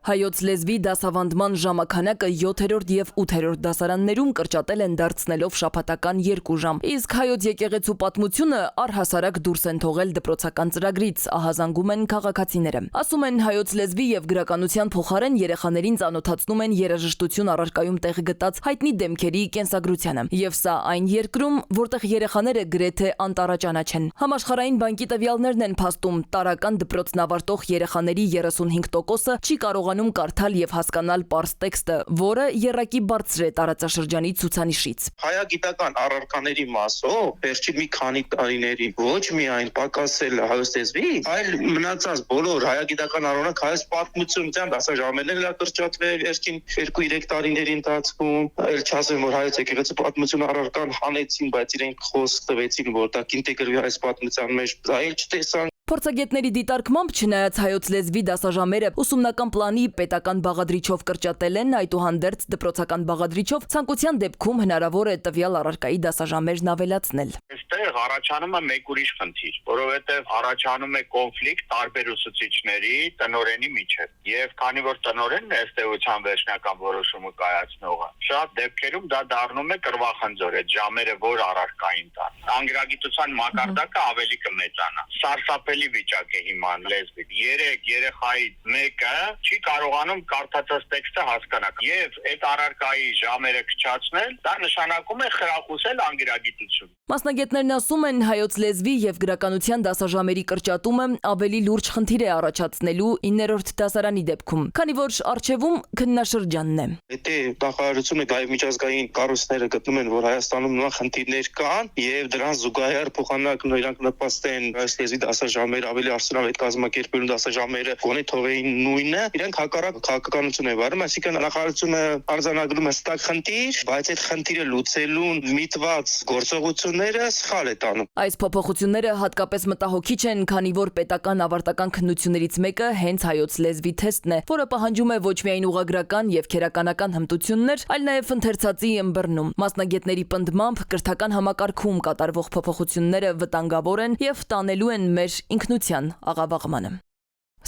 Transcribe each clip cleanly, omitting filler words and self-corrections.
Հայոց լեզվի դասավանդման ժամանակը 7-րդ և 8-րդ դասարաններում կրճատել են դարձնելով շաբաթական 2 ժամ, իսկ հայոց եկեղեցու պատմությունը առհասարակ դուրս են թողել դպրոցական ծրագրից, ահազանգում են քաղաքացիները։ Ասում են հայոց լեզվի և գրականության փոխարեն երեխաներին ծանոթացնում են երաժշտություն առարկայում տեղ գտած հայտնի դեմքերի կենսագրությանը։ Եվ սա այն երկրում, որտեղ երեխաները գրեթե անտառաճանաչ են։ Համաշխարհային բանկի տվյալներն են փաստում, տարական դպրոցն ավարտող երեխաների 35%-ը չի կարողանում կարդալ և հասկանալ պարզ տեքստը, որը եռակի բարձր է տարածաշրջանի ցուցանիշից։ Հայագիտական առարկաների մասով վերջին մի քանի տարիների ոչ միայն պակասել է հայոց լեզվի, այլ մնացած բոլոր հայագիտական առօրինակ հայոց պատմության դասաժամերն էլ կրճատվել վերջին 2-3 տարիների ընթացքում, այլ չասեմ, որ հայոց եկեղեցու պատմություն առարկան հանեցին, բայց իրենք խոսք տվեցին, որ դա ինտեգրվի հայոց պատմության մեջ, դա էլ չտեսան։ Փորձագետների դիտարկմամբ, չնայած հայոց լեզվի դասաժամերը ուսումնական պլանի պետական բաղադրիչով կրճատել են, այդուհանդերձ դպրոցական բաղադրիչով ցանկության դեպքում հնարավոր է տվյալ առարկայի դասաժամերն ավելացնել։ Այստեղ առաջանում է մեկ ուրիշ խնդիր, որովհետև առաջանում է կոնֆլիկտ տարբեր ուսուցիչների տնօրենի միջև։ Եվ քանի որ տնօրենն է ըստ էության վերջնական որոշումը կայացնողը, շատ դեպքերում դա դառնում է կռվախնձոր, այդ ժամերը որ առարկային տան։ Անգրագիտության մակարդակը ավելի կմեծանա։ Սարսափելի վիճակ է հիմա լեզվի։ 3 երեխայից մեկը չի կարողանում կարդացած տեքստը հասկանալ։ Եվ այդ առարկայի ժամերը քչացնել, դա նշանակում է խրախուսել անգրագիտություն։ Մասնագետներն ասում են, հայոց լեզվի և գրականության դասաժամերի կրճատումը ավելի լուրջ խնդիր է առաջացնելու 9-րդ դասարանի դեպքում, քանի որ առջևում քննաշրջանն է։ Եթե նախարարությունը եւ միջազգային կառույցները գտնում են, որ Հայաստանում նման խնդիրներ կան եւ դրան զուգահեռ փոխանակ նրանք նպաստեն հայոց լեզվի դասաժամերը ավելի արդյունավետ կազմակերպելու դասաժամերը գոնե թողեին նույնը, իրենք հակառակ քաղաքականություն են վարում, այսինքն նախարարությունը արձանագրում է ստակ խնդիր, բայց այդ խնդիրը լուծելուն միտված գործողությունները սխալ է տանում։ Այս փոփոխությունները հատկապես մտահոգիչ են, քանի որ պետական ավարտական քննություններից մեկը հենց հայոց լեզվի թեստն է, որը պահանջում է ոչ միայն ուղղագրական եւ քերականական հմտություններ, այլ նաեւ ընթերցածի ըմբռնում։ Մասնագետների պնդմամբ կրթական համակարգում կատարվող փոփոխությունները վտանգավոր են եւ տանելու են մեր ինքնության աղավաղմանը։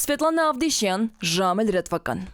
Սվետլանա Ավդիշյան, ժամը լրատվական։